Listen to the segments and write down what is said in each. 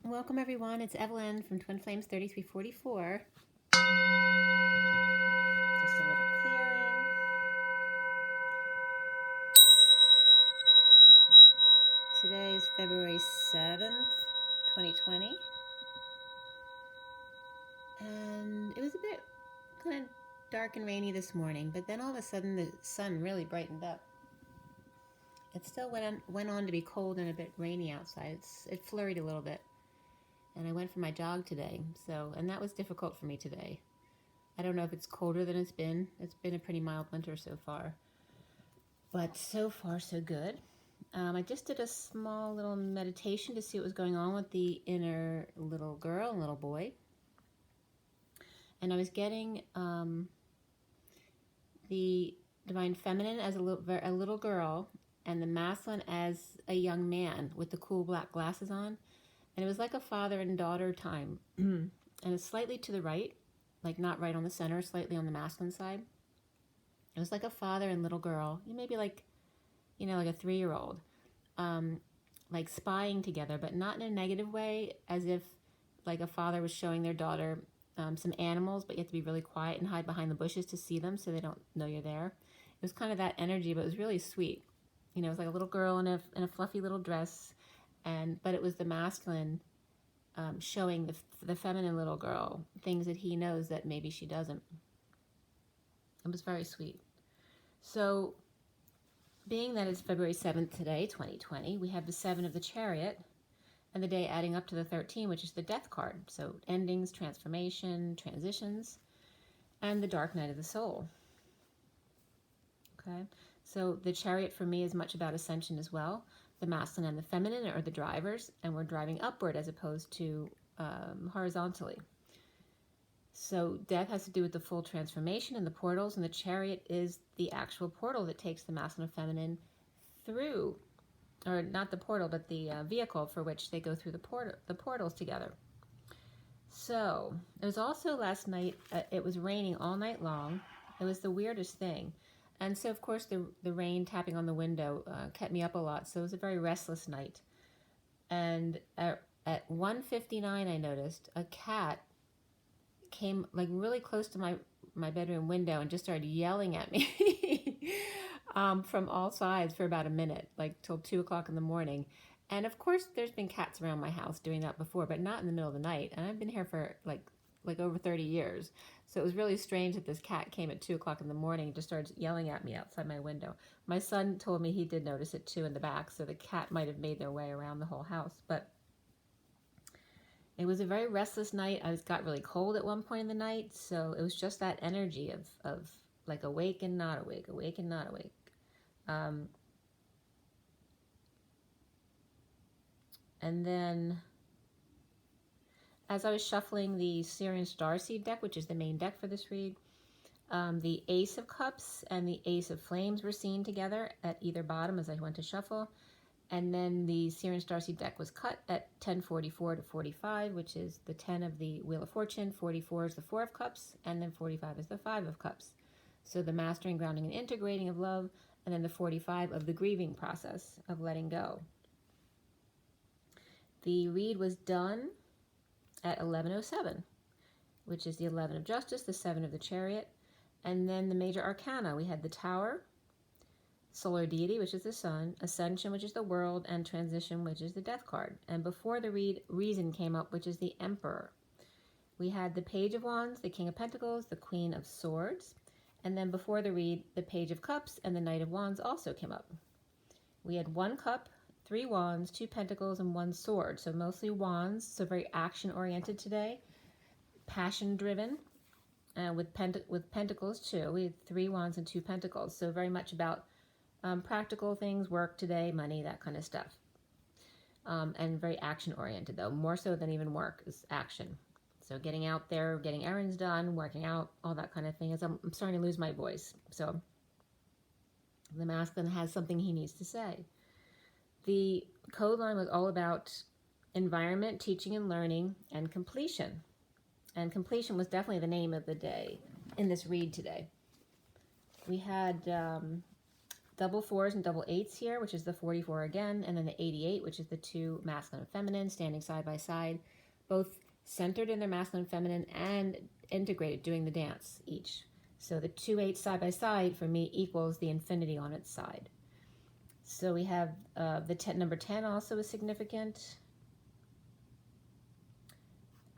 Welcome everyone, it's Evelyn from Twin Flames 3344. Just a little clearing. Today is February 7th, 2020. And it was a bit kind of dark and rainy this morning, but then all of a sudden the sun really brightened up. It still went on to be cold and a bit rainy outside. It flurried a little bit. And I went for my jog today, and that was difficult for me today. I don't know if it's colder than it's been. It's been a pretty mild winter so far. But so far, so good. I just did a small little meditation to see what was going on with the inner little girl and little boy. And I was getting the divine feminine as a little girl and the masculine as a young man with the cool black glasses on. And it was like a father and daughter time. And it's slightly to the right, like not right on the center, slightly on the masculine side. It was like a father and little girl, maybe like, like a 3-year-old, like spying together, but not in a negative way, as if like a father was showing their daughter some animals, but you have to be really quiet and hide behind the bushes to see them so they don't know you're there. It was kind of that energy, but it was really sweet. It was like a little girl in a fluffy little dress. But it was the masculine showing the feminine little girl things that he knows that maybe she doesn't. It was very sweet. So, being that it's February 7th today, 2020, we have the 7 of the Chariot, and the day adding up to the 13, which is the Death card. So, endings, transformation, transitions, and the Dark Night of the Soul. Okay, so the Chariot for me is much about ascension as well. The masculine and the feminine are the drivers, and we're driving upward as opposed to horizontally. So death has to do with the full transformation and the portals, and the Chariot is the actual portal that takes the masculine and feminine through, or not the portal, but the vehicle for which they go through the portals together. So it was also last night, it was raining all night long. It was the weirdest thing. And so, of course, the rain tapping on the window kept me up a lot. So it was a very restless night. And at 1:59, I noticed a cat came like really close to my bedroom window and just started yelling at me from all sides for about a minute, like till 2 o'clock in the morning. And of course, there's been cats around my house doing that before, but not in the middle of the night. And I've been here for like over 30 years. So it was really strange that this cat came at 2 o'clock in the morning and just started yelling at me outside my window. My son told me he did notice it too in the back, so the cat might have made their way around the whole house. But it was a very restless night. I got really cold at one point in the night, so it was just that energy of like awake and not awake, awake and not awake. And then as I was shuffling the SIRIAN STARSEED deck, which is the main deck for this read, the Ace of Cups and the Ace of Flames were seen together at either bottom as I went to shuffle. And then the SIRIAN STARSEED deck was cut at 1044 to 45, which is the 10 of the Wheel of Fortune, 44 is the 4 of Cups, and then 45 is the 5 of Cups. So the mastering, grounding, and integrating of love, and then the 45 of the grieving process of letting go. The read was done at 11:07, which is the 11 of Justice, the 7 of the Chariot, and then the major arcana. We had the Tower, Solar Deity, which is the Sun, Ascension, which is the World, and Transition, which is the Death card. And before the read, Reason came up, which is the Emperor. We had the Page of Wands, the King of Pentacles, the Queen of Swords, and then before the read, the Page of Cups and the Knight of Wands also came up. We had 1 cup, 3 wands, 2 pentacles, and 1 sword. So mostly wands, so very action-oriented today, passion-driven, with pentacles too. We had 3 wands and 2 pentacles, so very much about practical things, work today, money, that kind of stuff. And very action-oriented though, more so than even work is action. So getting out there, getting errands done, working out, all that kind of thing. As I'm starting to lose my voice. So the masculine has something he needs to say. The code line was all about environment, teaching and learning, and completion. And completion was definitely the name of the day in this read today. We had double 4s and double 8s here, which is the 44 again, and then the 88, which is the two masculine and feminine standing side by side, both centered in their masculine and feminine and integrated, doing the dance each. So the 2 8s side by side for me equals the infinity on its side. So we have the number 10 also is significant.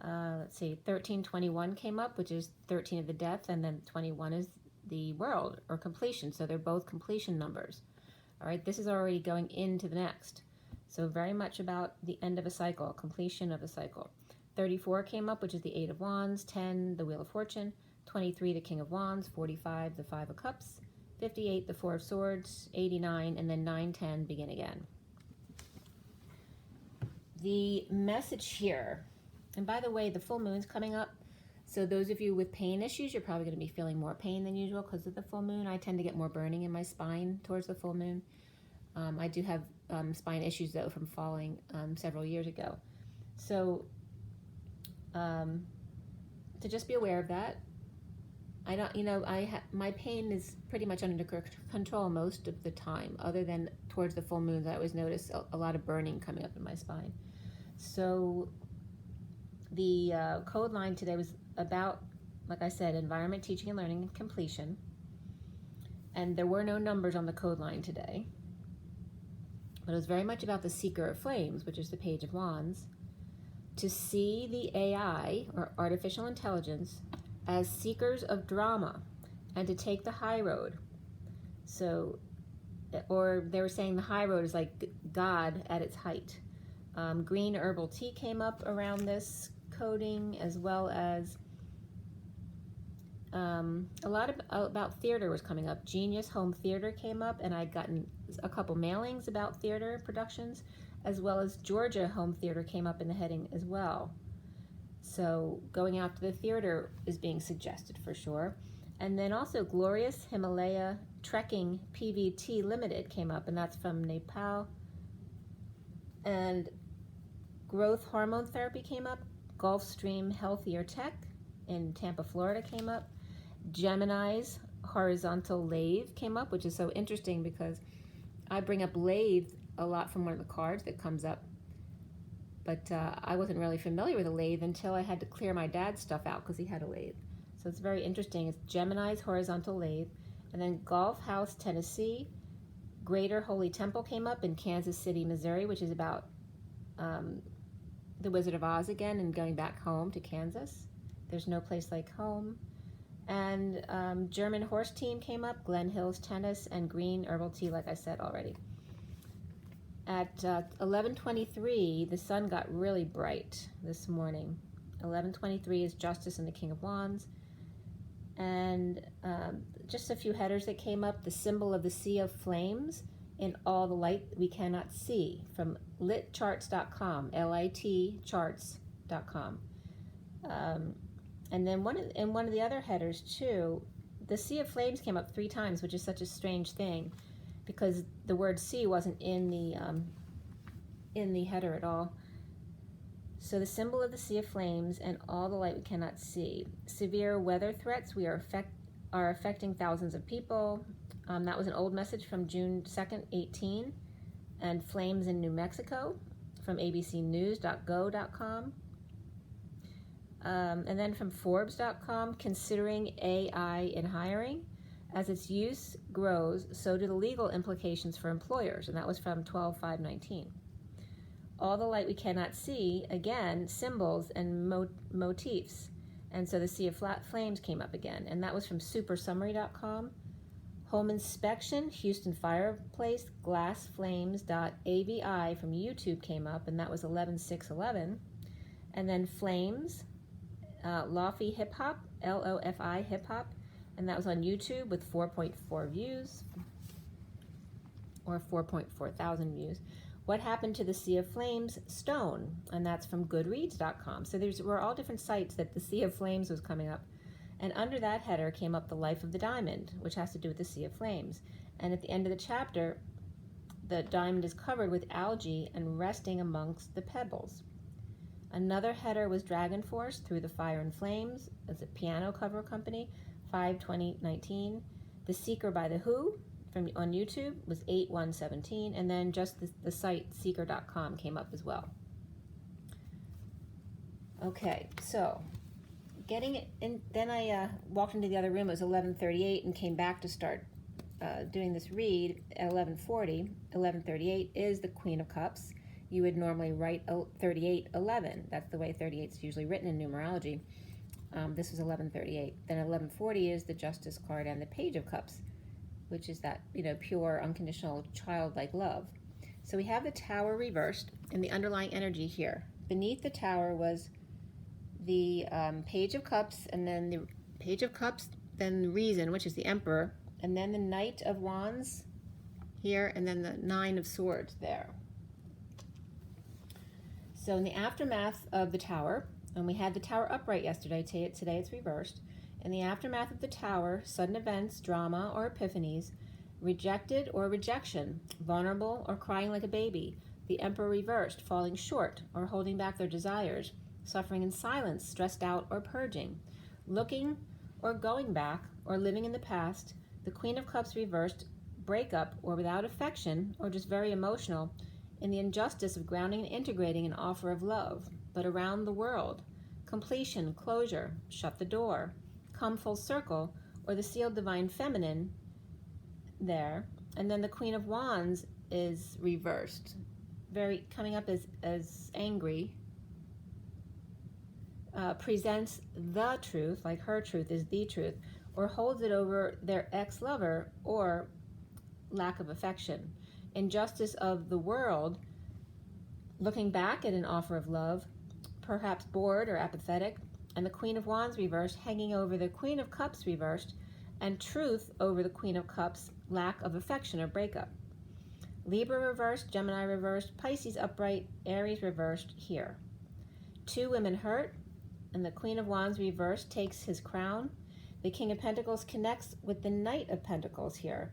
Let's see, 1321 came up, which is 13 of the death, and then 21 is the world or completion. So they're both completion numbers. All right, this is already going into the next. So very much about the end of a cycle, completion of a cycle. 34 came up, which is the 8 of Wands, 10, the Wheel of Fortune, 23, the King of Wands, 45, the 5 of Cups, 58, the 4 of Swords, 89, and then 9, 10 begin again. The message here, and by the way, the full moon's coming up. So those of you with pain issues, you're probably going to be feeling more pain than usual because of the full moon. I tend to get more burning in my spine towards the full moon. I do have spine issues though from falling several years ago. So to just be aware of that. I don't, my pain is pretty much under control most of the time, other than towards the full moons. I always notice a lot of burning coming up in my spine. So the code line today was about, like I said, environment, teaching and learning, and completion. And there were no numbers on the code line today. But it was very much about the Seeker of Flames, which is the Page of Wands, to see the AI, or artificial intelligence, as seekers of drama and to take the high road. So, or they were saying the high road is like God at its height. Green herbal tea came up around this coding, as well as a lot about theater was coming up. Genius Home Theater came up, and I'd gotten a couple mailings about theater productions, as well as Georgia Home Theater came up in the heading as well. So going out to the theater is being suggested for sure. And then also Glorious Himalaya Trekking PVT Limited came up, and that's from Nepal. And Growth Hormone Therapy came up. Gulfstream Healthier Tech in Tampa, Florida came up. Gemini's Horizontal Lathe came up, which is so interesting because I bring up lathe a lot from one of the cards that comes up. But I wasn't really familiar with a lathe until I had to clear my dad's stuff out because he had a lathe. So it's very interesting. It's Gemini's Horizontal Lathe. And then Golf House, Tennessee. Greater Holy Temple came up in Kansas City, Missouri, which is about the Wizard of Oz again and going back home to Kansas. There's no place like home. And German Horse Team came up, Glen Hills Tennis, and Green Herbal Tea, like I said already. At 11:23, the sun got really bright this morning. 11:23 is Justice and the King of Wands. And just a few headers that came up. The symbol of the Sea of Flames in all the light we cannot see, from litcharts.com, L-I-T charts.com. And then in one of the other headers too, the Sea of Flames came up 3 times, which is such a strange thing, because the word sea wasn't in the header at all. So the symbol of the Sea of Flames and all the light we cannot see. Severe weather threats are affecting thousands of people. That was an old message from June 2nd, 18. And flames in New Mexico from abcnews.go.com. And then from Forbes.com, considering AI in hiring. As its use grows, so do the legal implications for employers. And that was from 12/5/19. All the light we cannot see, again, symbols and motifs. And so the Sea of Flames came up again. And that was from supersummary.com. Home inspection, Houston fireplace, glassflames.avi from YouTube came up, and that was 11/6/11. And then flames, Lofi Hip Hop, L-O-F-I Hip Hop, and that was on YouTube with 4.4 views, or 4.4 thousand views. What happened to the Sea of Flames stone? And that's from goodreads.com. So there were all different sites that the Sea of Flames was coming up. And under that header came up the Life of the Diamond, which has to do with the Sea of Flames. And at the end of the chapter, the diamond is covered with algae and resting amongst the pebbles. Another header was Dragon Force, Through the Fire and Flames. It's a piano cover company, 5/20/19. The Seeker by The Who, on YouTube was 8/1/17, and then just the site seeker.com came up as well. Okay, so getting it in, then I walked into the other room. It was 11:38 and came back to start doing this read at 11:40. 11:38 is the Queen of Cups. You would normally write 38:11. That's the way 38 is usually written in numerology. This was 11:38. Then 11:40 is the Justice card and the Page of Cups, which is that, pure, unconditional, childlike love. So we have the Tower reversed and the underlying energy here. Beneath the Tower was the Page of Cups, and then the Page of Cups, then the Reason, which is the Emperor, and then the Knight of Wands here, and then the Nine of Swords there. So in the aftermath of the Tower, and we had the Tower upright yesterday, today it's reversed. In the aftermath of the Tower, sudden events, drama, or epiphanies, rejected or rejection, vulnerable or crying like a baby, the Emperor reversed, falling short or holding back their desires, suffering in silence, stressed out or purging, looking or going back or living in the past, the Queen of Cups reversed, breakup or without affection or just very emotional, in the injustice of grounding and integrating an offer of love, but around the world, completion, closure, shut the door, come full circle, or the sealed divine feminine there, and then the Queen of Wands is reversed, very coming up as angry, presents the truth, like her truth is the truth, or holds it over their ex-lover or lack of affection. Injustice of the world, looking back at an offer of love, perhaps bored or apathetic, and the Queen of Wands reversed, hanging over the Queen of Cups reversed, and truth over the Queen of Cups, lack of affection or breakup. Libra reversed, Gemini reversed, Pisces upright, Aries reversed here. Two women hurt, and the Queen of Wands reversed takes his crown. The King of Pentacles connects with the Knight of Pentacles here.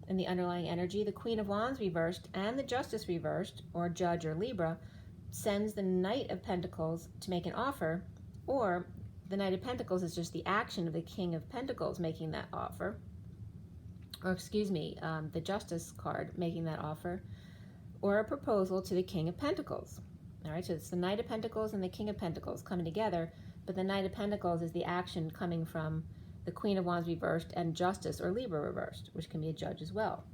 In the underlying energy, the Queen of Wands reversed and the Justice reversed, or Judge or Libra, sends the Knight of Pentacles to make an offer, or the Knight of Pentacles is just the action of the King of Pentacles making that offer, or the Justice card making that offer, or a proposal to the King of Pentacles. All right, so it's the Knight of Pentacles and the King of Pentacles coming together, but the Knight of Pentacles is the action coming from the Queen of Wands reversed and Justice or Libra reversed, which can be a judge as well.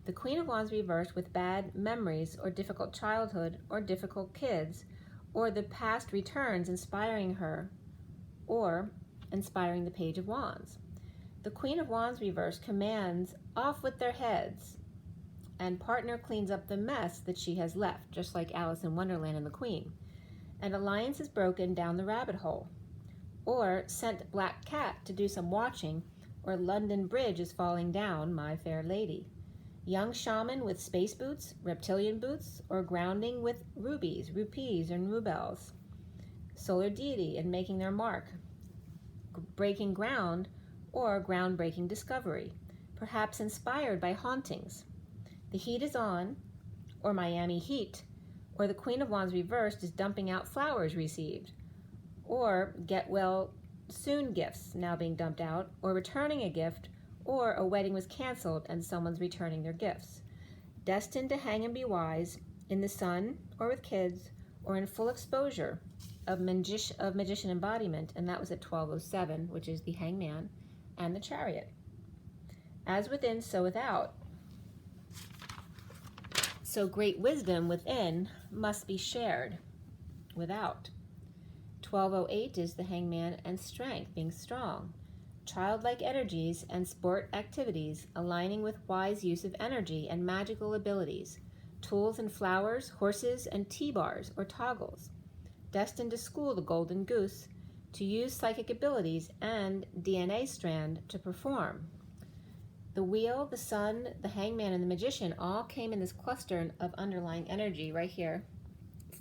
The Queen of Wands reversed with bad memories or difficult childhood or difficult kids, or the past returns inspiring her, or inspiring the Page of Wands. The Queen of Wands reversed commands off with their heads, and partner cleans up the mess that she has left, just like Alice in Wonderland and the Queen. An alliance is broken down the rabbit hole, or sent Black Cat to do some watching, or London Bridge is falling down, my fair lady. Young shaman with space boots, reptilian boots, or grounding with rubies, rupees, and rubles. Solar deity and making their mark. Breaking ground, or groundbreaking discovery, perhaps inspired by hauntings. The heat is on, or Miami Heat, or the Queen of Wands reversed is dumping out flowers received, or get well soon gifts now being dumped out, or returning a gift, or a wedding was canceled and someone's returning their gifts. Destined to hang and be wise, in the sun, or with kids, or in full exposure of magician embodiment, and that was at 12:07, which is the Hangman and the Chariot. As within, so without. So great wisdom within must be shared without. 12:08 is the Hangman and strength, being strong. Childlike energies and sport activities aligning with wise use of energy and magical abilities. Tools and flowers, horses and T-bars or toggles. Destined to school the golden goose, to use psychic abilities and DNA strand to perform. The wheel, the sun, the hangman, and the magician all came in this cluster of underlying energy right here.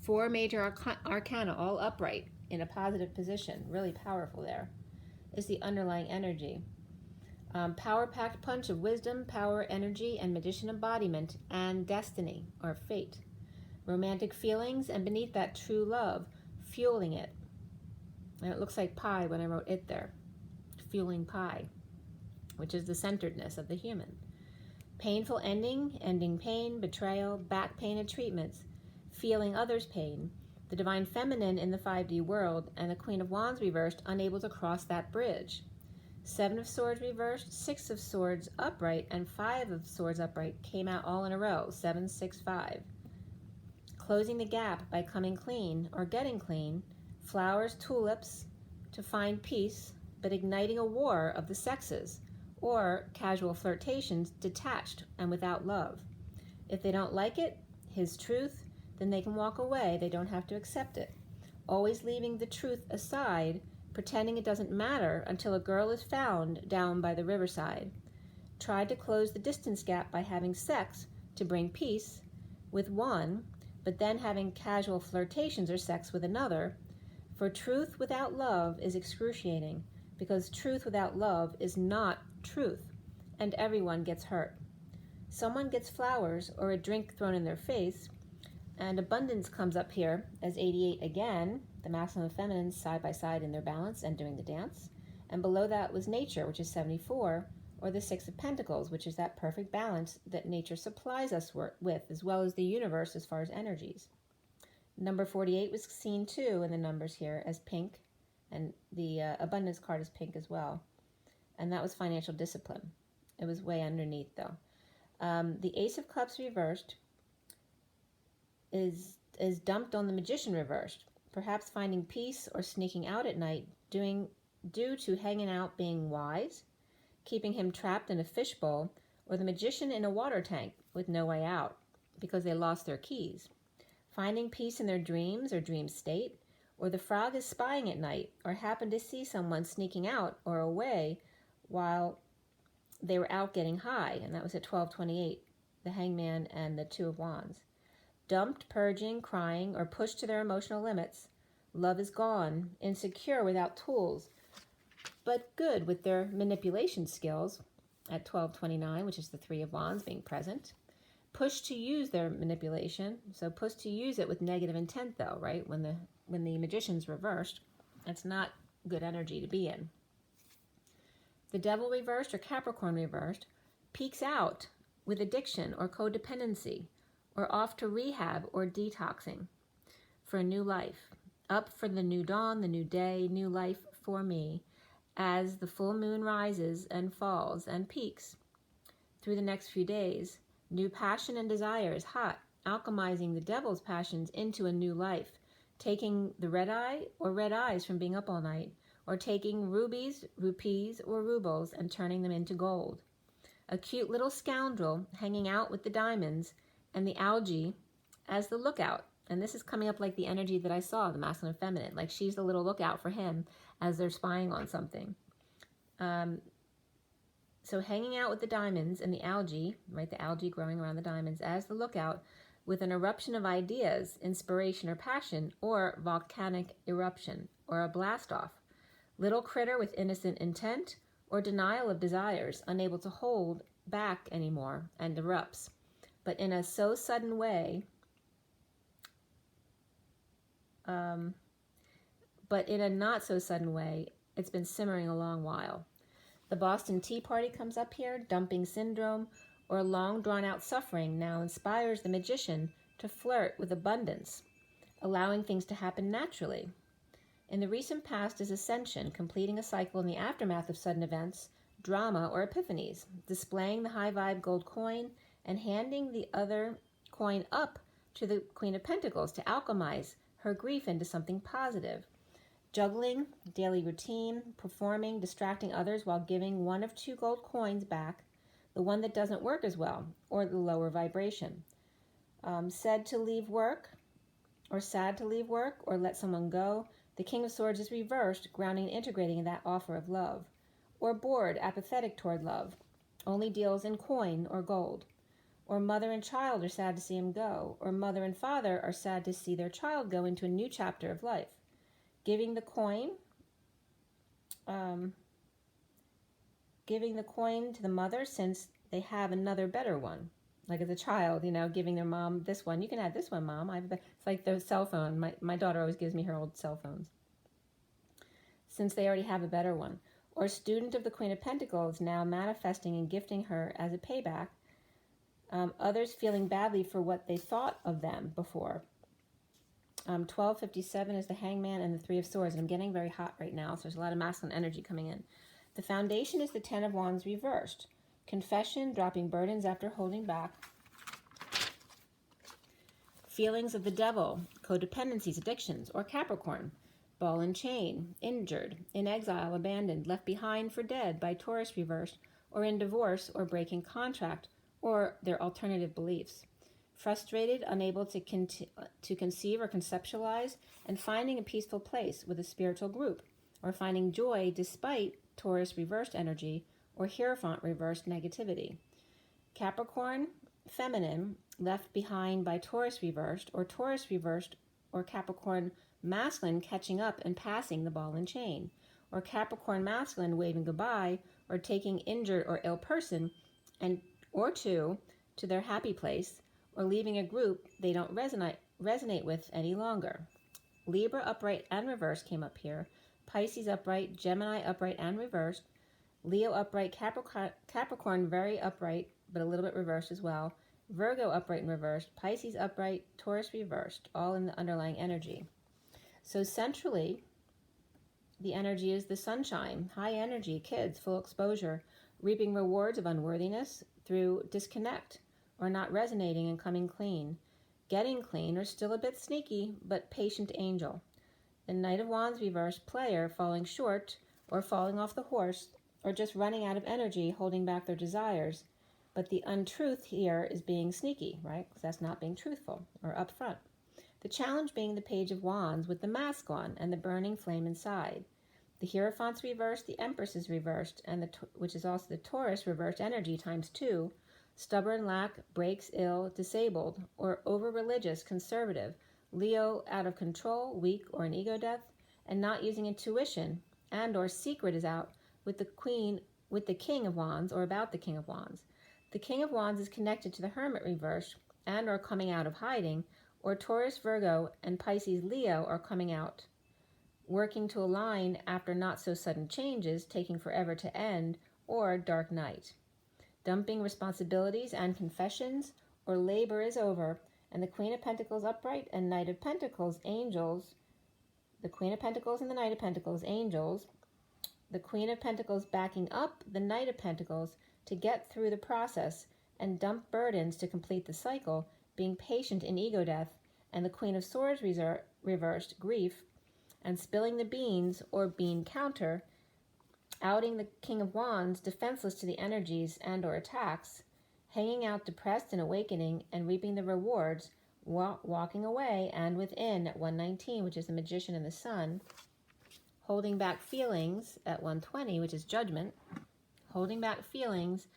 4 major arcana, all upright in a positive position, really powerful there, is the underlying energy. Power-packed punch of wisdom, power, energy, and magician embodiment, and destiny, or fate. Romantic feelings, and beneath that, true love, fueling it. And it looks like pie when I wrote it there. Fueling pie, which is the centeredness of the human. Painful ending, ending pain, betrayal, back pain and treatments, feeling others' pain, the Divine Feminine in the 5D world, and the Queen of Wands reversed, unable to cross that bridge. 7 of Swords reversed, 6 of Swords upright, and 5 of Swords upright came out all in a row, 7, 6, 5. Closing the gap by coming clean or getting clean, flowers, tulips, to find peace, but igniting a war of the sexes, or casual flirtations detached and without love. If they don't like it, his truth, then they can walk away. They don't have to accept it. Always leaving the truth aside, pretending it doesn't matter until a girl is found down by the riverside. Tried to close the distance gap by having sex to bring peace with one, but then having casual flirtations or sex with another. For truth without love is excruciating, because truth without love is not truth, and everyone gets hurt. Someone gets flowers or a drink thrown in their face, and abundance comes up here as 88 again, the masculine and feminine side by side in their balance and doing the dance. And below that was nature, which is 74, or the 6 of Pentacles, which is that perfect balance that nature supplies us with, as well as the universe as far as energies. Number 48 was seen too in the numbers here as pink, and the abundance card is pink as well. And that was financial discipline. It was way underneath though. The Ace of Cups reversed is dumped on the Magician reversed, perhaps finding peace or sneaking out at night due to hanging out being wise, keeping him trapped in a fishbowl, or the Magician in a water tank with no way out because they lost their keys. Finding peace in their dreams or dream state, or the frog is spying at night or happened to see someone sneaking out or away while they were out getting high, and that was at 1228, the Hangman and the 2 of Wands. Dumped, purging, crying, or pushed to their emotional limits. Love is gone, insecure without tools, but good with their manipulation skills at 1229, which is the 3 of Wands being present. Pushed to use their manipulation, so pushed to use it with negative intent though, right? When the Magician's reversed, that's not good energy to be in. The Devil reversed or Capricorn reversed peaks out with addiction or codependency, or off to rehab or detoxing for a new life. Up for the new dawn, the new day, new life for me, as the full moon rises and falls and peaks through the next few days. New passion and desire is hot, alchemizing the devil's passions into a new life, taking the red eye or red eyes from being up all night, or taking rubies, rupees, or rubles and turning them into gold. A cute little scoundrel hanging out with the diamonds and the algae as the lookout. And this is coming up like the energy that I saw, the masculine and feminine, like she's the little lookout for him as they're spying on something. So hanging out with the diamonds and the algae, right, the algae growing around the diamonds as the lookout, with an eruption of ideas, inspiration or passion, or volcanic eruption, or a blast off. Little critter with innocent intent, or denial of desires, unable to hold back anymore, and erupts. But in a so sudden way, but in a not so sudden way, it's been simmering a long while. The Boston Tea Party comes up here, dumping syndrome, or long drawn-out suffering now inspires the Magician to flirt with abundance, allowing things to happen naturally. In the recent past is Ascension, completing a cycle in the aftermath of sudden events, drama, or epiphanies, displaying the high-vibe gold coin and handing the other coin up to the Queen of Pentacles to alchemize her grief into something positive. Juggling, daily routine, performing, distracting others while giving 1 of 2 gold coins back, the one that doesn't work as well, or the lower vibration. Said to leave work, or sad to leave work, or let someone go. The King of Swords is reversed, grounding and integrating that offer of love. Or bored, apathetic toward love, only deals in coin or gold. Or mother and child are sad to see him go, or mother and father are sad to see their child go into a new chapter of life. Giving the coin to the mother since they have another better one. Like as a child, you know, giving their mom this one. You can have this one, Mom. It's like the cell phone. My daughter always gives me her old cell phones, since they already have a better one. Or student of the Queen of Pentacles now manifesting and gifting her as a payback Others feeling badly for what they thought of them before. 1257 is the Hangman and the Three of Swords. And I'm getting very hot right now, so there's a lot of masculine energy coming in. The Foundation is the Ten of Wands reversed. Confession, dropping burdens after holding back. Feelings of the Devil, codependencies, addictions, or Capricorn. Ball and Chain, injured, in exile, abandoned, left behind for dead by Taurus reversed, or in divorce or breaking contract, or their alternative beliefs. Frustrated, unable to conceive or conceptualize, and finding a peaceful place with a spiritual group, or finding joy despite Taurus reversed energy or Hierophant reversed negativity. Capricorn, feminine, left behind by Taurus reversed, or Capricorn masculine catching up and passing the ball and chain, or Capricorn masculine waving goodbye or taking injured or ill person or two to their happy place, or leaving a group they don't resonate with any longer. Libra upright and reversed came up here. Pisces upright, Gemini upright and reversed. Leo upright, Capricorn very upright, but a little bit reversed as well. Virgo upright and reversed. Pisces upright, Taurus reversed, all in the underlying energy. So centrally, the energy is the sunshine, high energy, kids, full exposure, reaping rewards of unworthiness through disconnect or not resonating and coming clean. Getting clean or still a bit sneaky, but patient angel. The Knight of Wands reversed, player, falling short or falling off the horse or just running out of energy, holding back their desires. But the untruth here is being sneaky, right? Because that's not being truthful or upfront. The challenge being the Page of Wands with the mask on and the burning flame inside. The Hierophant's reversed, the Empress is reversed, and which is also the Taurus reversed energy times 2. Stubborn, lack, breaks, ill, disabled, or over-religious, conservative. Leo out of control, weak, or an ego death, and not using intuition, and or secret is out with the King of Wands, or about the King of Wands. The King of Wands is connected to the Hermit reverse, and or coming out of hiding, or Taurus, Virgo, and Pisces, Leo are coming out, working to align after not so sudden changes, taking forever to end, or dark night. Dumping responsibilities and confessions, or labor is over, and the Queen of Pentacles upright and Knight of Pentacles, angels, the Queen of Pentacles and the Knight of Pentacles, angels, the Queen of Pentacles backing up the Knight of Pentacles to get through the process and dump burdens to complete the cycle, being patient in ego death, and the Queen of Swords reversed, grief, and spilling the beans or bean counter, outing the King of Wands, defenseless to the energies and or attacks, hanging out depressed and awakening and reaping the rewards, walking away and within at 119, which is the Magician and the Sun, holding back feelings at 120, which is Judgment, holding back feelings,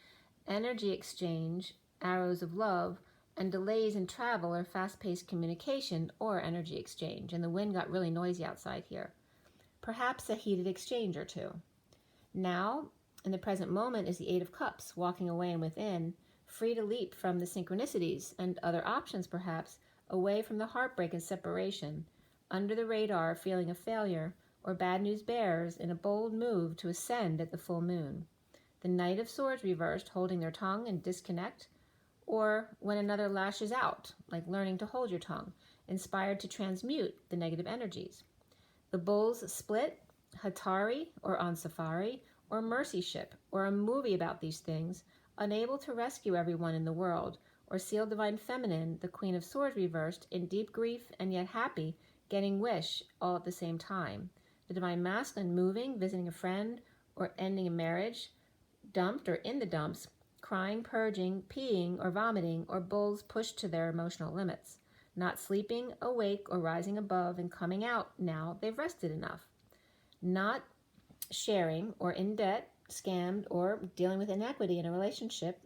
energy exchange, arrows of love, and delays in travel or fast-paced communication or energy exchange. And the wind got really noisy outside here. Perhaps a heated exchange or two. Now, in the present moment, is the Eight of Cups, walking away and within, free to leap from the synchronicities and other options perhaps, away from the heartbreak and separation, under the radar feeling of failure, or bad news bears in a bold move to ascend at the full moon. The Knight of Swords reversed, holding their tongue and disconnect, or when another lashes out, like learning to hold your tongue, inspired to transmute the negative energies. The Bulls split, Hatari, or on safari, or mercy ship, or a movie about these things, unable to rescue everyone in the world, or seal divine feminine, the Queen of Swords reversed, in deep grief and yet happy, getting wish all at the same time. The divine masculine moving, visiting a friend, or ending a marriage, dumped or in the dumps, crying, purging, peeing, or vomiting, or bulls pushed to their emotional limits, not sleeping, awake, or rising above and coming out now they've rested enough. Not sharing or in debt, scammed, or dealing with inequity in a relationship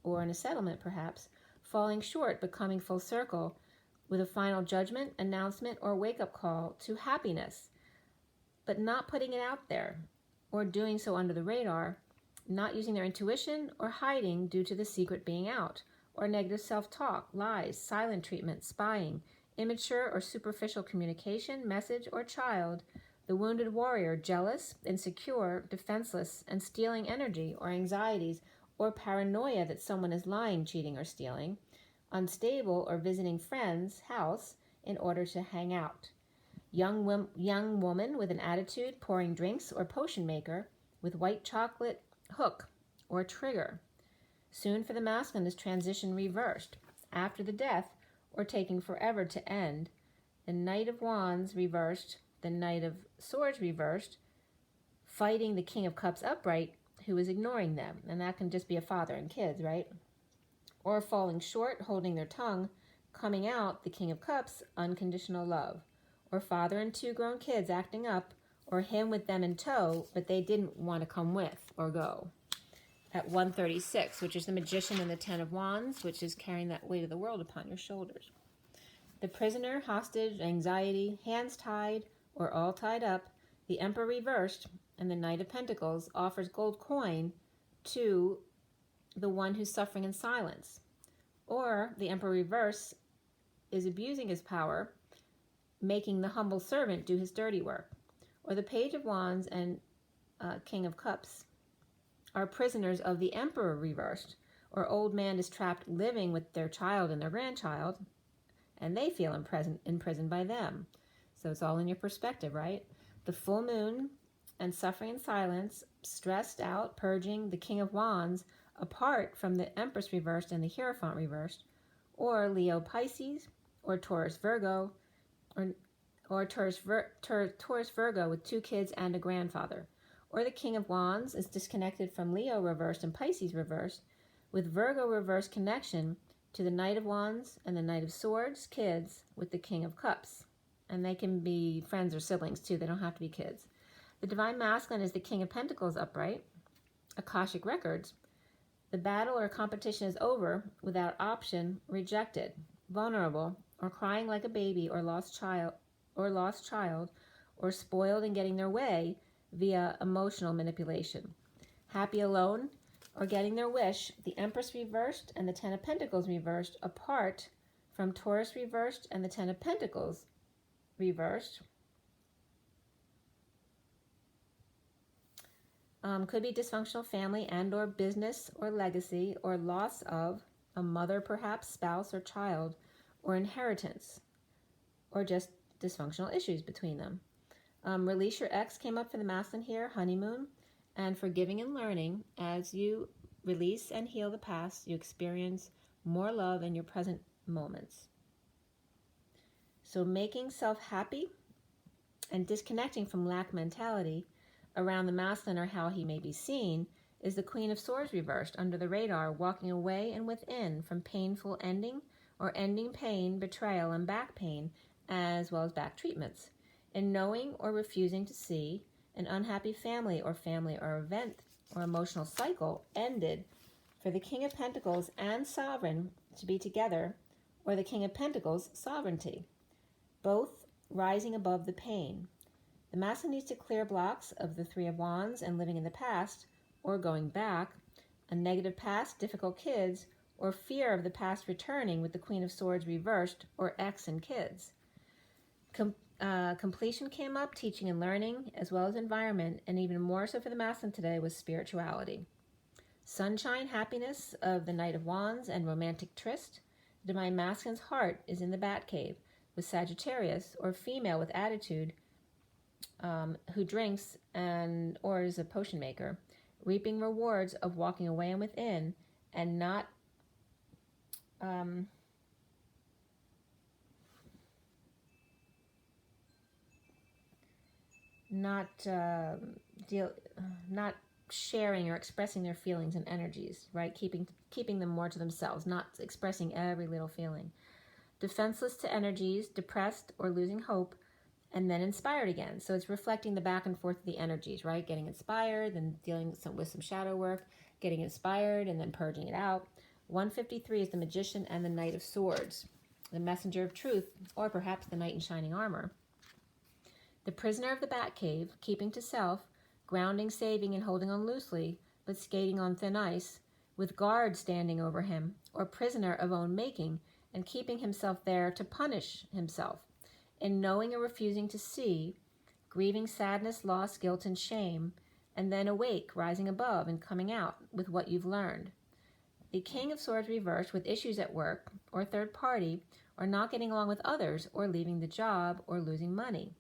or in a settlement perhaps, falling short but coming full circle with a final judgment, announcement, or wake-up call to happiness, but not putting it out there or doing so under the radar, not using their intuition or hiding due to the secret being out, or negative self-talk, lies, silent treatment, spying, immature or superficial communication, message, or child, the wounded warrior, jealous, insecure, defenseless, and stealing energy or anxieties or paranoia that someone is lying, cheating, or stealing, unstable or visiting friends' house in order to hang out. Young woman with an attitude, pouring drinks or potion maker with white chocolate hook or trigger. Soon for the masculine is transition reversed, after the death or taking forever to end. The Knight of Wands reversed, the Knight of Swords reversed, fighting the King of Cups upright, who is ignoring them. And that can just be a father and kids, right? Or falling short, holding their tongue, coming out, the King of Cups, unconditional love. Or father and two grown kids acting up, or him with them in tow, but they didn't want to come with or go. At 136, which is the Magician and the Ten of Wands, which is carrying that weight of the world upon your shoulders. The prisoner, hostage, anxiety, hands tied or all tied up, the Emperor reversed, and the Knight of Pentacles offers gold coin to the one who's suffering in silence. Or the Emperor reverse is abusing his power, making the humble servant do his dirty work. Or the Page of Wands and King of Cups are prisoners of the Emperor reversed, or old man is trapped living with their child and their grandchild, and they feel imprisoned by them. So it's all in your perspective, right? The full moon and suffering in silence, stressed out, purging the King of Wands apart from the Empress reversed and the Hierophant reversed, or Leo Pisces, or Taurus Virgo, or Taurus Virgo with two kids and a grandfather. Or the King of Wands is disconnected from Leo reversed and Pisces reversed, with Virgo reversed connection to the Knight of Wands and the Knight of Swords, kids, with the King of Cups. And they can be friends or siblings too, they don't have to be kids. The Divine Masculine is the King of Pentacles upright, Akashic Records. The battle or competition is over, without option, rejected, vulnerable, or crying like a baby, or lost child, or spoiled and getting their way via emotional manipulation. Happy alone, or getting their wish, the Empress reversed and the Ten of Pentacles reversed, apart from Taurus reversed and the Ten of Pentacles reversed. Could be dysfunctional family and or business or legacy, or loss of a mother, perhaps spouse or child, or inheritance, or just dysfunctional issues between them. Release your ex came up for the masculine here, honeymoon, and forgiving and learning. As you release and heal the past, you experience more love in your present moments. So making self happy and disconnecting from lack mentality around the masculine, or how he may be seen, is the Queen of Swords reversed, under the radar, walking away and within from painful ending or ending pain, betrayal, and back pain, as well as back treatments. In knowing or refusing to see an unhappy family or event or emotional cycle ended for the King of Pentacles and Sovereign to be together, or the King of Pentacles sovereignty, both rising above the pain. The masculine needs to clear blocks of the Three of Wands and living in the past, or going back, a negative past, difficult kids, or fear of the past returning with the Queen of Swords reversed, or ex and kids. Completion came up, teaching and learning, as well as environment, and even more so for the masculine today was spirituality. Sunshine, happiness of the Knight of Wands and romantic tryst. The Divine Masculine's heart is in the Batcave with Sagittarius, or female with attitude, who drinks and or is a potion maker, reaping rewards of walking away and within, and not sharing or expressing their feelings and energies, right? Keeping them more to themselves, not expressing every little feeling. Defenseless to energies, depressed or losing hope, and then inspired again. So it's reflecting the back and forth of the energies, right? Getting inspired, then dealing with some shadow work, getting inspired, and then purging it out. 153 is the Magician and the Knight of Swords, the messenger of truth, or perhaps the knight in shining armor. The prisoner of the Batcave, keeping to self, grounding, saving, and holding on loosely, but skating on thin ice, with guards standing over him, or prisoner of own making, and keeping himself there to punish himself. In knowing or refusing to see, grieving sadness, loss, guilt, and shame, and then awake, rising above and coming out with what you've learned. The King of Swords reversed with issues at work or third party, or not getting along with others, or leaving the job, or losing money,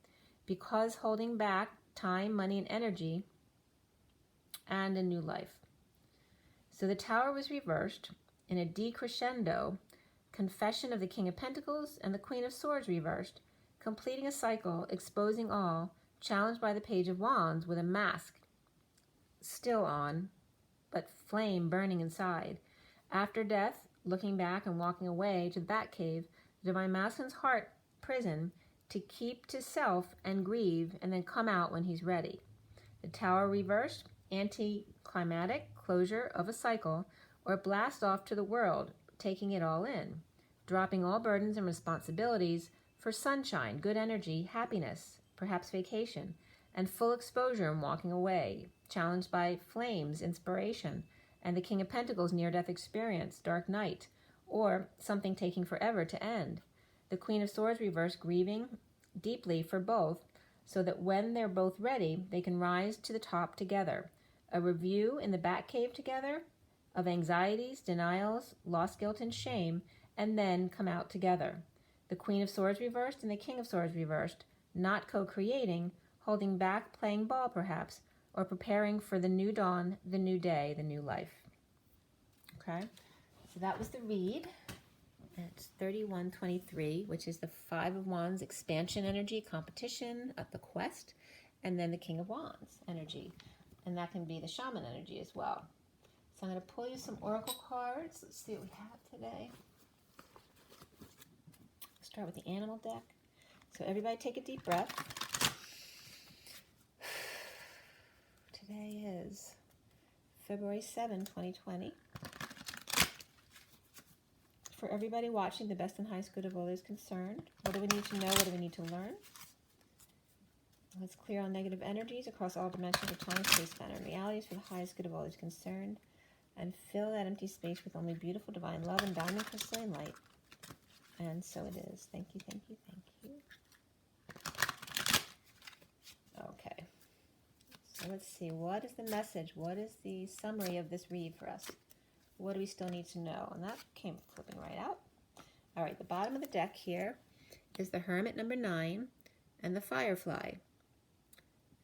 because holding back time, money, and energy, and a new life. So the Tower was reversed in a decrescendo, confession of the King of Pentacles and the Queen of Swords reversed, completing a cycle, exposing all, challenged by the Page of Wands with a mask still on, but flame burning inside. After death, looking back and walking away to the Batcave, the Divine Masculine's heart prison to keep to self and grieve, and then come out when he's ready. The Tower reversed, anticlimactic closure of a cycle, or blast off to the world, taking it all in, dropping all burdens and responsibilities for sunshine, good energy, happiness, perhaps vacation, and full exposure and walking away, challenged by flames, inspiration, and the King of Pentacles near-death experience, dark night, or something taking forever to end. The Queen of Swords reversed, grieving deeply for both, so that when they're both ready, they can rise to the top together. A review in the Batcave together of anxieties, denials, lost guilt and shame, and then come out together. The Queen of Swords reversed and the King of Swords reversed, not co-creating, holding back, playing ball perhaps, or preparing for the new dawn, the new day, the new life. Okay, so that was the read. It's 3123, which is the Five of Wands expansion energy, competition, the quest, and then the King of Wands energy. And that can be the shaman energy as well. So I'm going to pull you some oracle cards. Let's see what we have today. Start with the animal deck. So everybody take a deep breath. Today is February 7, 2020. For everybody watching, the best and highest good of all is concerned. What do we need to know? What do we need to learn? Let's clear all negative energies across all dimensions of time, space, matter, and realities for the highest good of all is concerned. And fill that empty space with only beautiful divine love and diamond crystalline light. And so it is. Thank you, thank you, thank you. Okay. So let's see. What is the message? What is the summary of this read for us? What do we still need to know? And that came flipping right out. All right, the bottom of the deck here is the Hermit number 9 and the Firefly.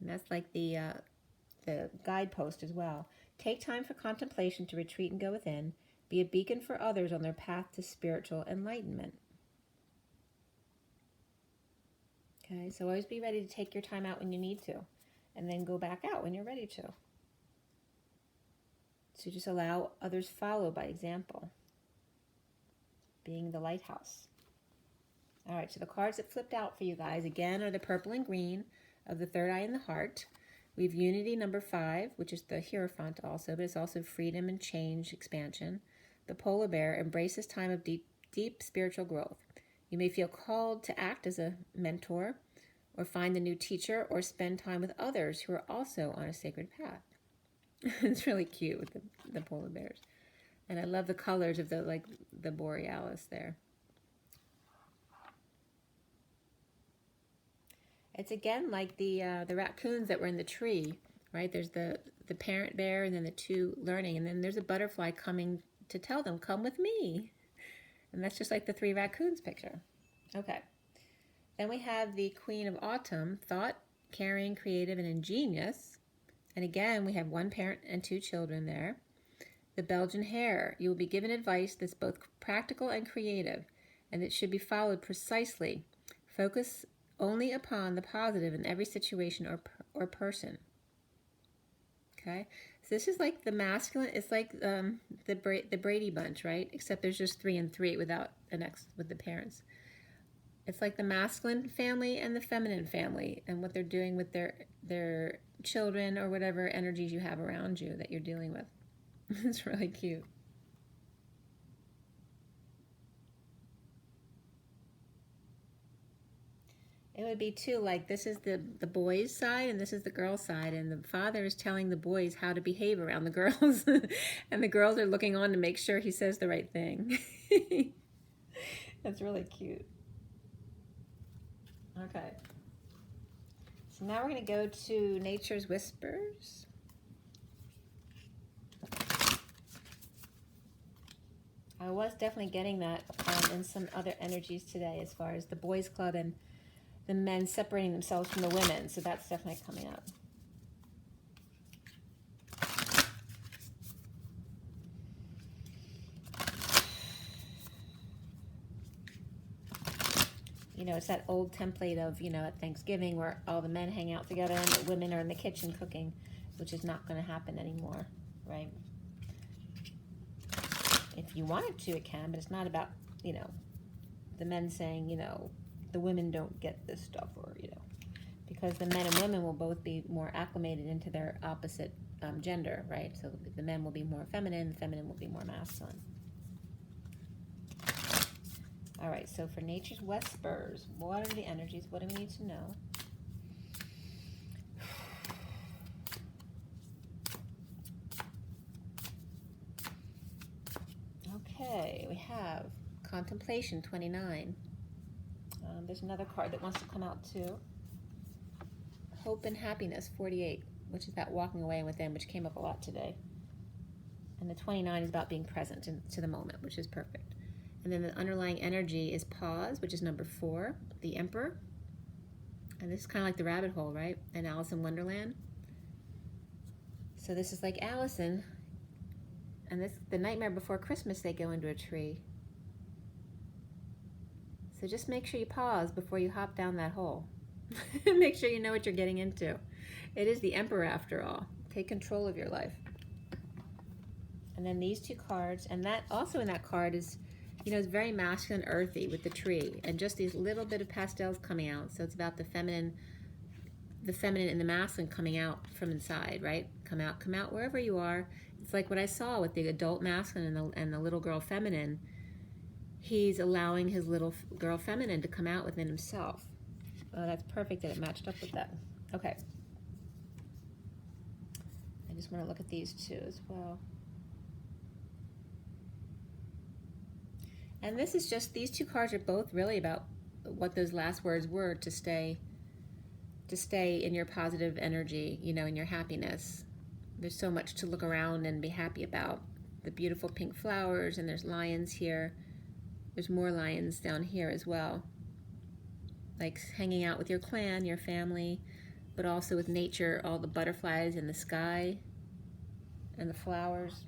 And that's like the guidepost as well. Take time for contemplation to retreat and go within. Be a beacon for others on their path to spiritual enlightenment. Okay, so always be ready to take your time out when you need to, and then go back out when you're ready to. So just allow others follow by example. Being the lighthouse. All right, so the cards that flipped out for you guys, again, are the purple and green of the third eye and the heart. We have Unity number 5, which is the Hierophant also, but it's also freedom and change, expansion. The polar bear, embrace this time of deep spiritual growth. You may feel called to act as a mentor, or find a new teacher, or spend time with others who are also on a sacred path. It's really cute with the polar bears. And I love the colors of the borealis there. It's again like the raccoons that were in the tree, right? There's the parent bear and then the two learning, and then there's a butterfly coming to tell them, come with me. And that's just like the 3 raccoons picture. Okay. Then we have the Queen of Autumn, thought, caring, creative, and ingenious. And again, we have 1 parent and 2 children there. The Belgian hare, you will be given advice that's both practical and creative, and it should be followed precisely. Focus only upon the positive in every situation or person. Okay, so this is like the masculine. It's like the Brady Bunch, right? Except there's just 3 and 3 without an X with the parents. It's like the masculine family and the feminine family, and what they're doing with their children or whatever energies you have around you that you're dealing with. It's really cute. It would be too like this is the boys' side and this is the girls' side, and the father is telling the boys how to behave around the girls, and the girls are looking on to make sure he says the right thing. That's really cute. Okay. So now we're going to go to Nature's Whispers. I was definitely getting that in some other energies today, as far as the boys club and the men separating themselves from the women. So that's definitely coming up. You know, it's that old template of, you know, at Thanksgiving where all the men hang out together and the women are in the kitchen cooking, which is not going to happen anymore, right? If you wanted to, it can, but it's not about, you know, the men saying, you know, the women don't get this stuff, or, you know, because the men and women will both be more acclimated into their opposite gender, right? So the men will be more feminine, the feminine will be more masculine. All right, so for Nature's Whispers, what are the energies? What do we need to know? Okay, we have Contemplation, 29. There's another card that wants to come out too. Hope and Happiness, 48, which is that walking away within, which came up a lot today. And the 29 is about being present to the moment, which is perfect. And then the underlying energy is Pause, which is number 4, the Emperor. And this is kind of like the rabbit hole, right? And Alice in Wonderland. So this is like Allison. And this, the Nightmare Before Christmas, they go into a tree. So just make sure you pause before you hop down that hole. Make sure you know what you're getting into. It is the Emperor after all. Take control of your life. And then these two cards, and that also in that card is, you know, it's very masculine, earthy with the tree, and just these little bit of pastels coming out. So it's about the feminine and the masculine coming out from inside, right? Come out wherever you are. It's like what I saw with the adult masculine and the little girl feminine. He's allowing his little girl feminine to come out within himself. Oh, that's perfect that it matched up with that. Okay. I just want to look at these two as well. And this is just, these two cards are both really about what those last words were, to stay in your positive energy, you know, in your happiness. There's so much to look around and be happy about. The beautiful pink flowers, and there's lions here. There's more lions down here as well. Like hanging out with your clan, your family, but also with nature, all the butterflies in the sky and the flowers.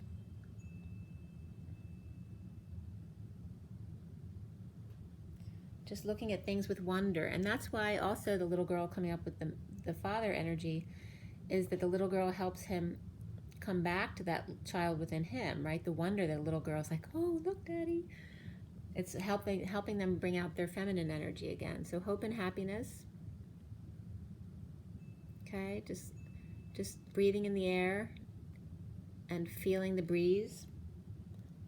Just looking at things with wonder. And that's why also the little girl coming up with the father energy is that the little girl helps him come back to that child within him, right? The wonder that little girl's like, oh, look, Daddy. It's helping them bring out their feminine energy again. So hope and happiness. Okay, just breathing in the air and feeling the breeze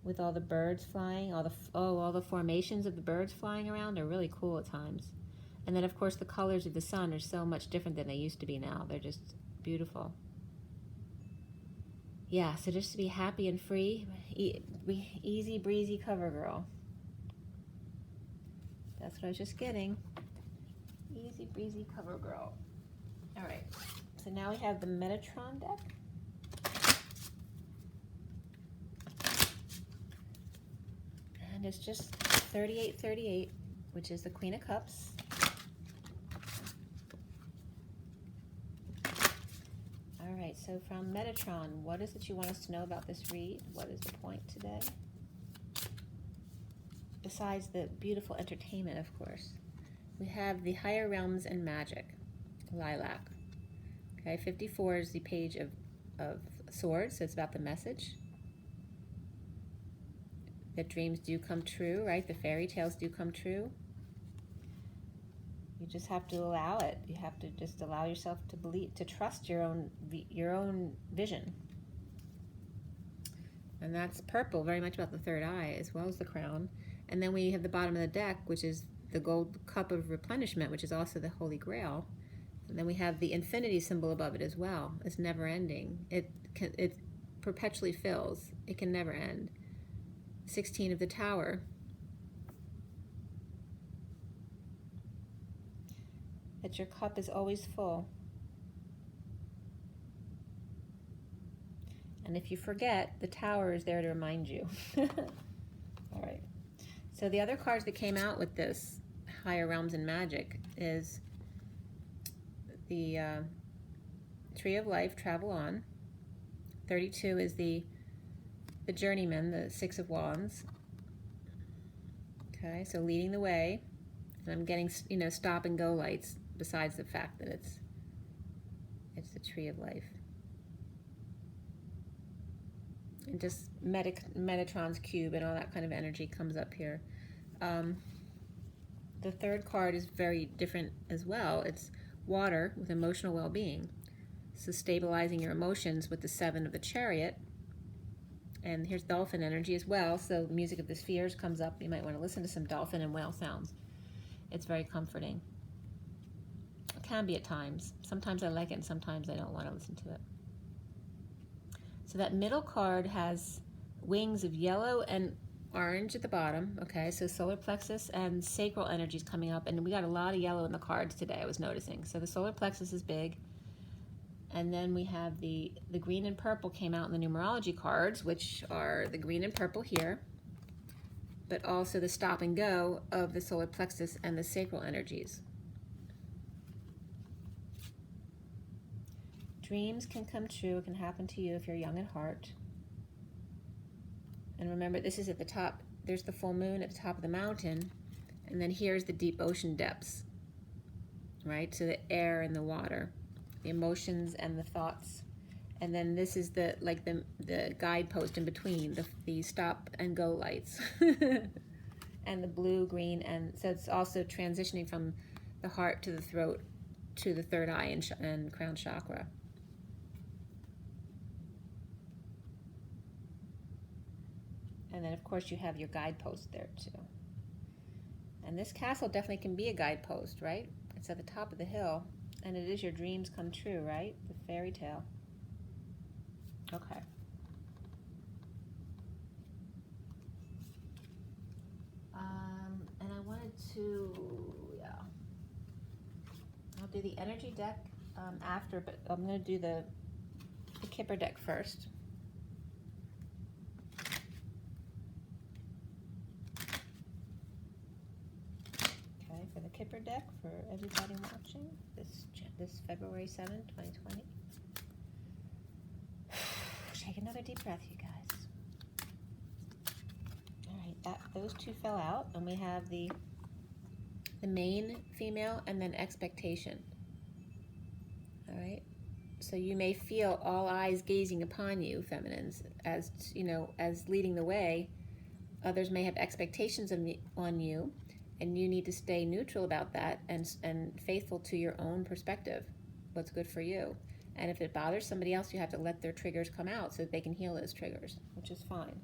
with all the birds flying, all the formations of the birds flying around are really cool at times. And then of course the colors of the sun are so much different than they used to be now. They're just beautiful. Yeah, so just to be happy and free, easy breezy cover girl. That's what I was just getting. Easy breezy cover girl. All right, so now we have the Metatron deck. And it's just 3838, which is the Queen of Cups. All right, so from Metatron, what is it you want us to know about this read? What is the point today? Besides the beautiful entertainment, of course. We have the Higher Realms and Magic, Lilac. Okay, 54 is the Page of Swords, so it's about the message. That dreams do come true, right? The fairy tales do come true. You just have to allow it. You have to just allow yourself to believe, to trust your own vision. And that's purple, very much about the third eye, as well as the crown. And then we have the bottom of the deck, which is the gold cup of replenishment, which is also the Holy Grail. And then we have the infinity symbol above it as well. It's never ending. It perpetually fills. It can never end. 16 of the Tower. That your cup is always full. And if you forget, the Tower is there to remind you. All right. So the other cards that came out with this higher realms and magic is the Tree of Life, travel on. 32 is the journeyman, the Six of Wands. Okay, so leading the way. And I'm getting, you know, stop and go lights, besides the fact that it's the Tree of Life. And just Metatron's cube and all that kind of energy comes up here. The third card is very different as well. It's water with emotional well-being. So stabilizing your emotions with the Seven of the Chariot. And here's dolphin energy as well. So music of the spheres comes up. You might want to listen to some dolphin and whale sounds. It's very comforting. It can be at times. Sometimes I like it and sometimes I don't want to listen to it. So that middle card has wings of yellow and orange at the bottom. Okay, so solar plexus and sacral energies coming up. And we got a lot of yellow in the cards today, I was noticing. So the solar plexus is big. And then we have the green and purple came out in the numerology cards, which are the green and purple here, but also the stop and go of the solar plexus and the sacral energies. Dreams can come true. It can happen to you if you're young at heart. And remember, this is at the top. There's the full moon at the top of the mountain. And then here's the deep ocean depths, right? So the air and the water, the emotions and the thoughts. And then this is the guidepost in between, the stop and go lights. And the blue, green, and so it's also transitioning from the heart to the throat to the third eye and crown chakra. And then of course you have your guidepost there too. And this castle definitely can be a guidepost, right? It's at the top of the hill, and it is your dreams come true, right? The fairy tale. Okay. And I wanted to, I'll do the energy deck after, but I'm going to do the Kipper deck first. Okay, for the Kipper deck for everybody watching this February 7th, 2020. Take another deep breath, you guys. All right, those two fell out, and we have the main female and then expectation. All right, so you may feel all eyes gazing upon you, feminines, as you know, as leading the way. Others may have expectations on you, and you need to stay neutral about that and faithful to your own perspective, what's good for you. And if it bothers somebody else, you have to let their triggers come out so that they can heal those triggers, which is fine.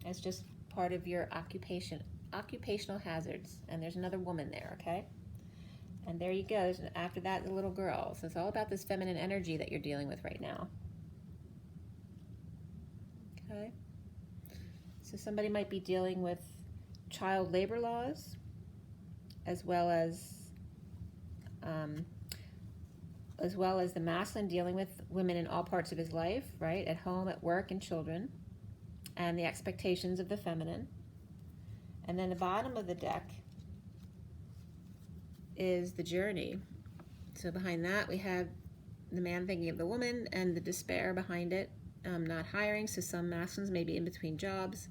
It's just part of your occupational hazards. And there's another woman there, okay? And there you go. After that, the little girl. So it's all about this feminine energy that you're dealing with right now. Okay? So somebody might be dealing with child labor laws, as well as the masculine dealing with women in all parts of his life, right? At home, at work, and children, and the expectations of the feminine. And then the bottom of the deck is the journey. So behind that, we have the man thinking of the woman and the despair behind it, not hiring. So some masculines may be in between jobs.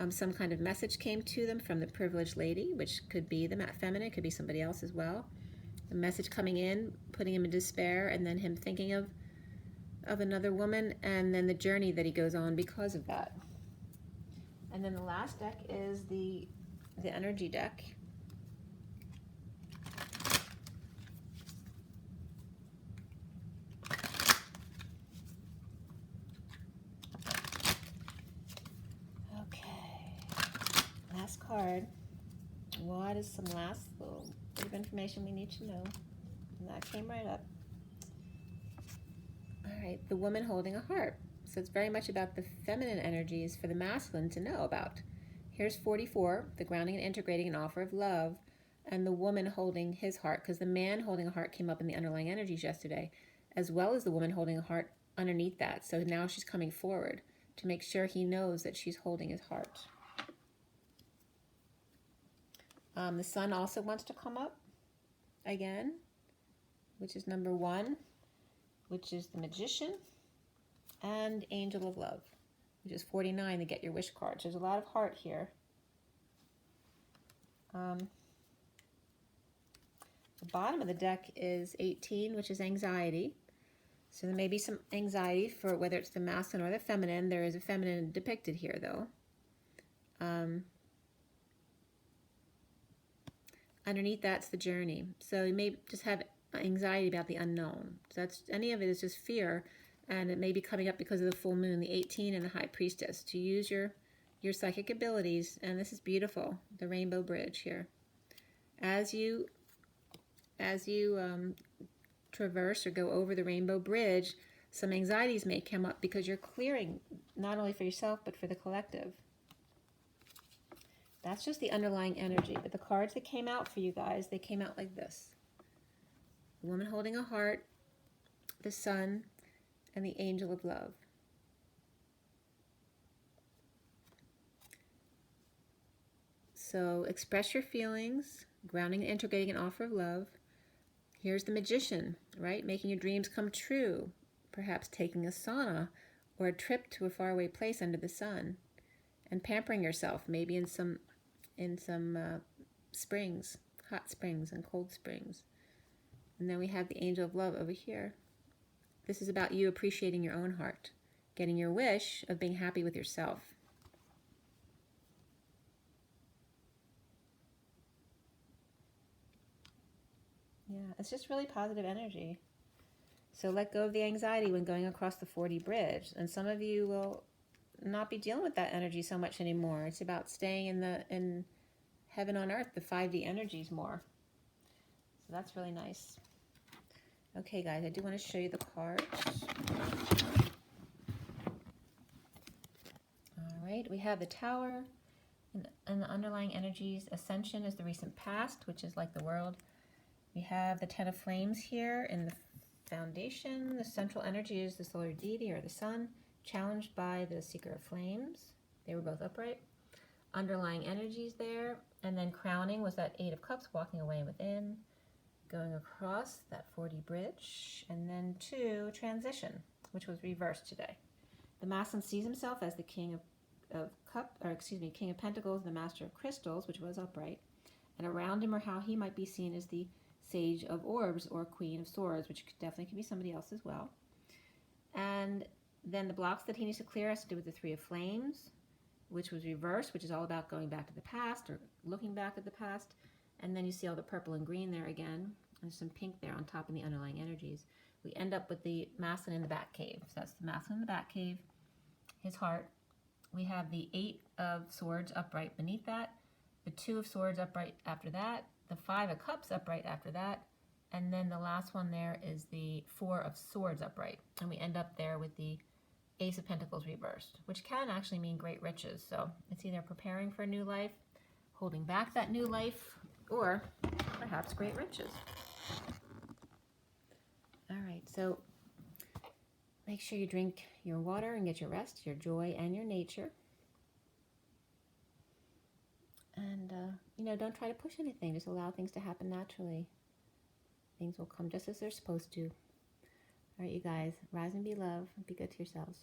Some kind of message came to them from the privileged lady, which could be the feminine, could be somebody else as well. A message coming in, putting him in despair, and then him thinking of another woman, and then the journey that he goes on because of that. And then the last deck is the energy deck. Okay, last card. What is some last little bit of information we need to know? And that came right up. All right, the woman holding a heart. So it's very much about the feminine energies for the masculine to know about. Here's 44, the grounding and integrating an offer of love, and the woman holding his heart, because the man holding a heart came up in the underlying energies yesterday, as well as the woman holding a heart underneath that. So now she's coming forward to make sure he knows that she's holding his heart. The sun also wants to come up again, which is number 1, which is the Magician, and Angel of Love, which is 49 to get your wish cards. There's a lot of heart here. The bottom of the deck is 18, which is anxiety. So there may be some anxiety for whether it's the masculine or the feminine. There is a feminine depicted here, though. Underneath that's the journey. So you may just have anxiety about the unknown. So that's, any of it is just fear, and it may be coming up because of the full moon, the 18 and the High Priestess, to use your psychic abilities. And this is beautiful, the Rainbow Bridge here. As you traverse or go over the Rainbow Bridge, some anxieties may come up because you're clearing not only for yourself but for the collective. That's just the underlying energy. But the cards that came out for you guys, they came out like this. The woman holding a heart, the sun, and the Angel of Love. So express your feelings, grounding and integrating an offer of love. Here's the Magician, right? Making your dreams come true. Perhaps taking a sauna or a trip to a faraway place under the sun. And pampering yourself, maybe in some springs, hot springs and cold springs. And then we have the Angel of Love over here. This is about you appreciating your own heart, getting your wish of being happy with yourself. Yeah, it's just really positive energy. So let go of the anxiety when going across the 40 bridge. And some of you will not be dealing with that energy so much anymore. It's about staying in heaven on earth, the 5D energies more. So that's really nice. Okay, guys, I do want to show you the cards. All right, we have the Tower and the underlying energies. Ascension is the recent past, which is like the world. We have the Ten of Flames here in the foundation. The central energy is the solar deity or the sun, challenged by the Seeker of Flames. They were both upright. Underlying energies there. And then crowning was that Eight of Cups, walking away within, going across that 40 bridge. And then 2, transition, which was reversed today. The masculine sees himself as the King of King of Pentacles, the Master of Crystals, which was upright. And around him, or how he might be seen, as the Sage of Orbs or Queen of Swords, which definitely could be somebody else as well. And then the blocks that he needs to clear has to do with the Three of Flames, which was reversed, which is all about going back to the past or looking back at the past. And then you see all the purple and green there again. There's some pink there on top in the underlying energies. We end up with the masculine in the Batcave. So that's the masculine in the Batcave, his heart. We have the Eight of Swords upright beneath that, the Two of Swords upright after that, the Five of Cups upright after that, and then the last one there is the Four of Swords upright. And we end up there with the Ace of Pentacles reversed, which can actually mean great riches. So it's either preparing for a new life, holding back that new life, or perhaps great riches. All right, so make sure you drink your water and get your rest, your joy, and your nature. And, don't try to push anything. Just allow things to happen naturally. Things will come just as they're supposed to. All right, you guys, rise and be love. Be good to yourselves.